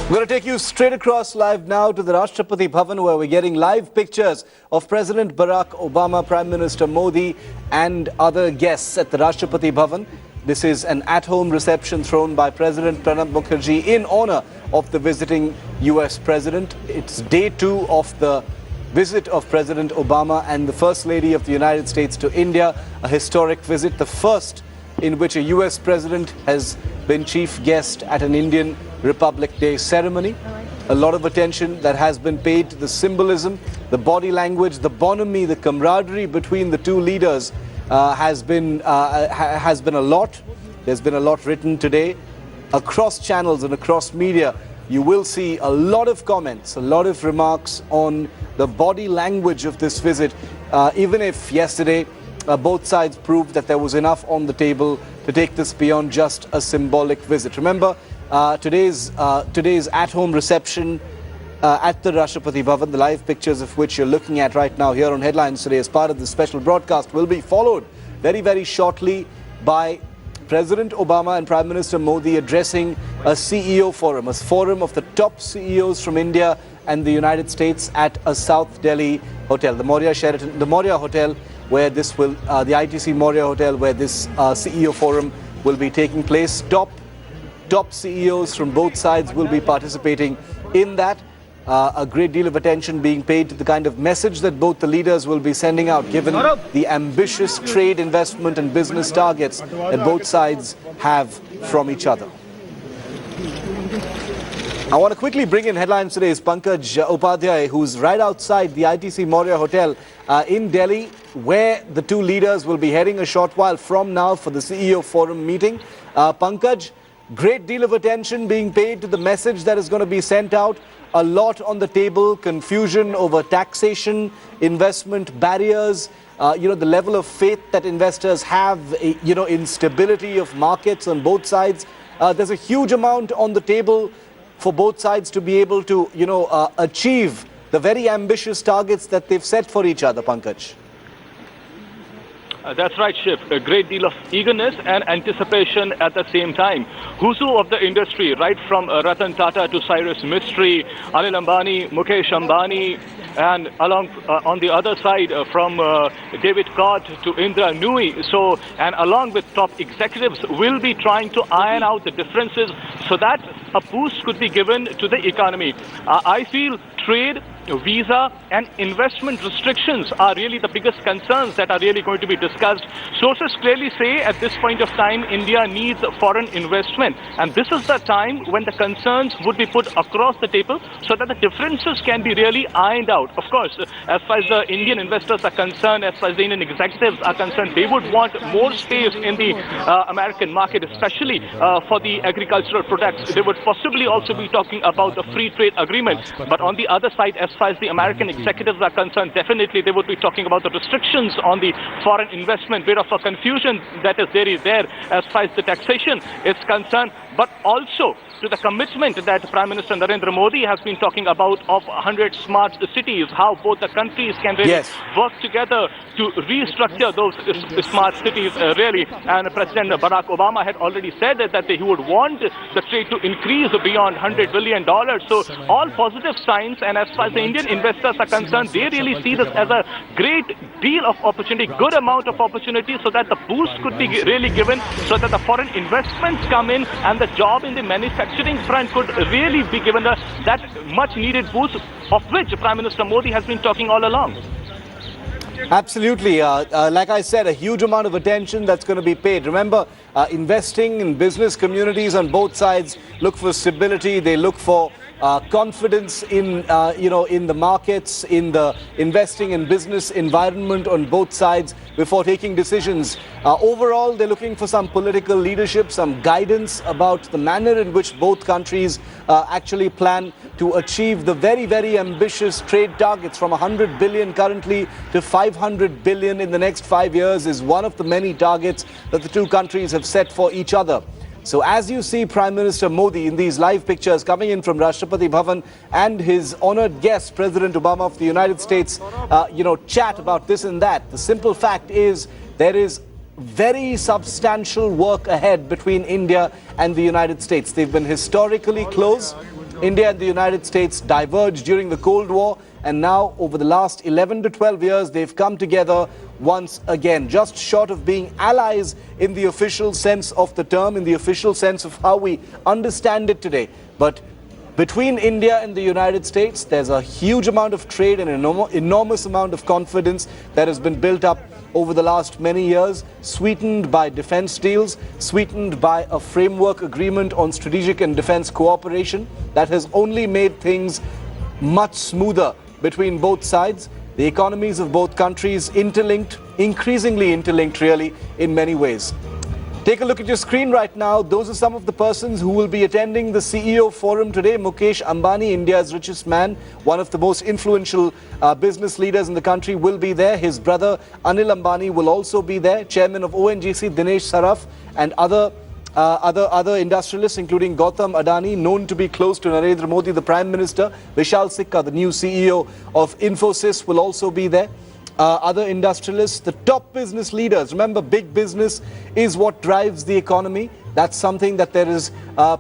I'm going to take you straight across live now to the Rashtrapati Bhavan, where we're getting live pictures of President Barack Obama, Prime Minister Modi and other guests at the Rashtrapati Bhavan. This is an at-home reception thrown by President Pranab Mukherjee in honor of the visiting US President. It's day 2 of the visit of President Obama and the First Lady of the United States to India, a historic visit, the first in which a US President has been chief guest at an Indian Republic Day ceremony. A lot of attention that has been paid to the symbolism, the body language, the bonhomie, the camaraderie between the two leaders has been a lot. There's been a lot written today across channels and across media. You will see a lot of comments, a lot of remarks on the body language of this visit, even if yesterday both sides proved that there was enough on the table to take this beyond just a symbolic visit. Remember, today's at-home reception at the Rashtrapati Bhavan, the live pictures of which you're looking at right now here on Headlines Today as part of the special broadcast, will be followed very, very shortly by President Obama and Prime Minister Modi addressing a CEO forum, a forum of the top CEOs from India and the United States at a South Delhi hotel, the Moria Hotel, where this will, the ITC Moria Hotel, where this CEO forum will be taking place. Top CEOs from both sides will be participating in that. A great deal of attention being paid to the kind of message that both the leaders will be sending out, given the ambitious trade, investment and business targets that both sides have from each other. I want to quickly bring in Headlines Today's Pankaj Upadhyay, who's right outside the ITC Moria Hotel in Delhi, where the two leaders will be heading a short while from now for the CEO Forum meeting. Pankaj, great deal of attention being paid to the message that is going to be sent out. A lot on the table, confusion over taxation, investment barriers, the level of faith that investors have, in stability of markets on both sides. There's a huge amount on the table for both sides to be able to, achieve the very ambitious targets that they've set for each other, Pankaj. That's right, Shiv. A great deal of eagerness and anticipation at the same time. Who's who of the industry, right from Ratan Tata to Cyrus Mistry, Anil Ambani, Mukesh Ambani, and along on the other side from David Codd to Indra Nooyi. So, and along with top executives, will be trying to iron out the differences so that a boost could be given to the economy. I feel trade, visa and investment restrictions are really the biggest concerns that are really going to be discussed. Sources clearly say at this point of time, India needs foreign investment. And this is the time when the concerns would be put across the table so that the differences can be really ironed out. Of course, as far as the Indian investors are concerned, as far as the Indian executives are concerned, they would want more space in the American market, especially for the agricultural products. They would possibly also be talking about a free trade agreement. But on the other side, as far as the American executives are concerned, definitely they would be talking about the restrictions on the foreign investment. Bit of a confusion that is there as far as the taxation is concerned, but also to the commitment that Prime Minister Narendra Modi has been talking about of 100 smart cities, how both the countries can really work together to restructure those smart cities, really. And President Barack Obama had already said that he would want the trade to increase beyond $100 billion. So all positive signs, and as far as the Indian investors are concerned, they really see this as a great deal of opportunity, good amount of opportunity, so that the boost could be really given, so that the foreign investments come in and the job in the manufacturing front could really be given that much needed boost, of which Prime Minister Modi has been talking all along. Absolutely. Like I said, a huge amount of attention that's going to be paid. Remember, investing in business communities on both sides look for stability. They look for confidence in the markets, in the investing and business environment on both sides before taking decisions. Overall, they're looking for some political leadership, some guidance about the manner in which both countries actually plan to achieve the very, very ambitious trade targets from 100 billion currently to 500 billion in the next 5 years is one of the many targets that the two countries have set for each other. So as you see Prime Minister Modi in these live pictures coming in from Rashtrapati Bhavan and his honored guest, President Obama of the United States, chat about this and that, the simple fact is there is very substantial work ahead between India and the United States. They've been historically close. India and the United States diverged during the Cold War, and now over the last 11 to 12 years, they've come together once again, just short of being allies in the official sense of the term, in the official sense of how we understand it today. But between India and the United States, there's a huge amount of trade and an enormous amount of confidence that has been built up over the last many years, sweetened by defense deals, sweetened by a framework agreement on strategic and defense cooperation that has only made things much smoother between both sides. The economies of both countries interlinked, increasingly interlinked really in many ways. Take a look at your screen right now. Those are some of the persons who will be attending the CEO forum today. Mukesh Ambani, India's richest man, one of the most influential business leaders in the country, will be there. His brother Anil Ambani will also be there. Chairman of ONGC Dinesh Saraf and other industrialists, including Gautam Adani, known to be close to Narendra Modi, the Prime Minister. Vishal Sikka, the new CEO of Infosys, will also be there. Other industrialists, the top business leaders. Remember, big business is what drives the economy. That's something that there is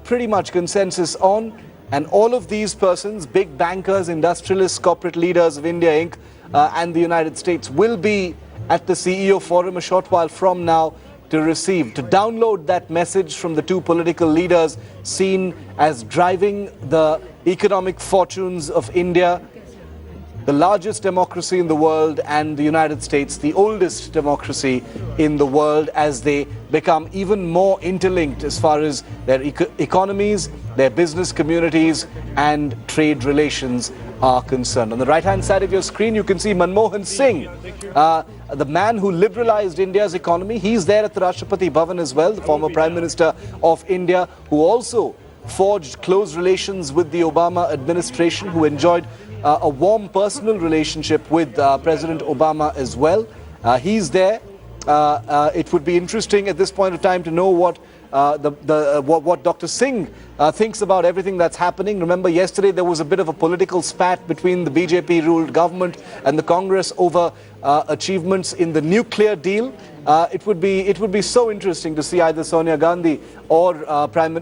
pretty much consensus on. And all of these persons, big bankers, industrialists, corporate leaders of India Inc. And the United States, will be at the CEO forum a short while from now to download that message from the two political leaders seen as driving the economic fortunes of India, the largest democracy in the world, and the United States, the oldest democracy in the world, as they become even more interlinked as far as their economies, their business communities, and trade relations are concerned. On the right-hand side of your screen, you can see Manmohan Singh, the man who liberalized India's economy. He's there at the Rashtrapati Bhavan as well, the former Prime Minister of India, who also forged close relations with the Obama administration, who enjoyed a warm personal relationship with President Obama as well. He's there. It would be interesting at this point of time to know what Dr. Singh thinks about everything that's happening. Remember, yesterday there was a bit of a political spat between the BJP-ruled government and the Congress over achievements in the nuclear deal. It would be so interesting to see either Sonia Gandhi or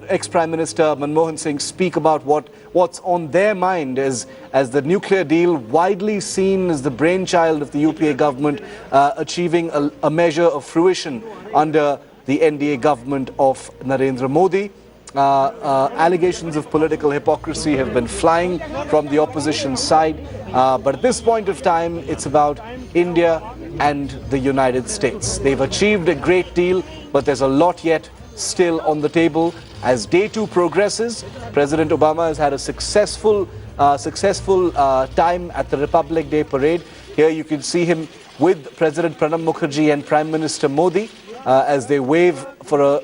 ex-Prime Minister Manmohan Singh speak about what's on their mind as the nuclear deal, widely seen as the brainchild of the UPA government, achieving a measure of fruition under the NDA government of Narendra Modi. Allegations of political hypocrisy have been flying from the opposition side, but at this point of time, it's about India and the United States. They've achieved a great deal, but there's a lot yet still on the table. As day 2 progresses, President Obama has had a successful time at the Republic Day parade. Here you can see him with President Pranab Mukherjee and Prime Minister Modi as they wave for a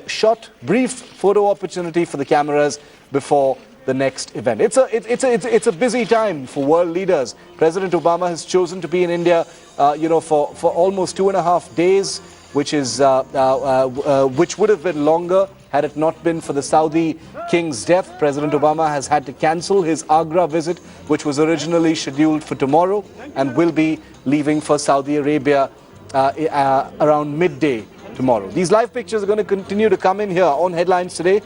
brief photo opportunity for the cameras before the next event. It's a busy time for world leaders. President Obama has chosen to be in India, for almost 2.5 days, which would have been longer had it not been for the Saudi king's death. President Obama has had to cancel his Agra visit, which was originally scheduled for tomorrow, and will be leaving for Saudi Arabia around midday tomorrow. These live pictures are going to continue to come in here on Headlines Today.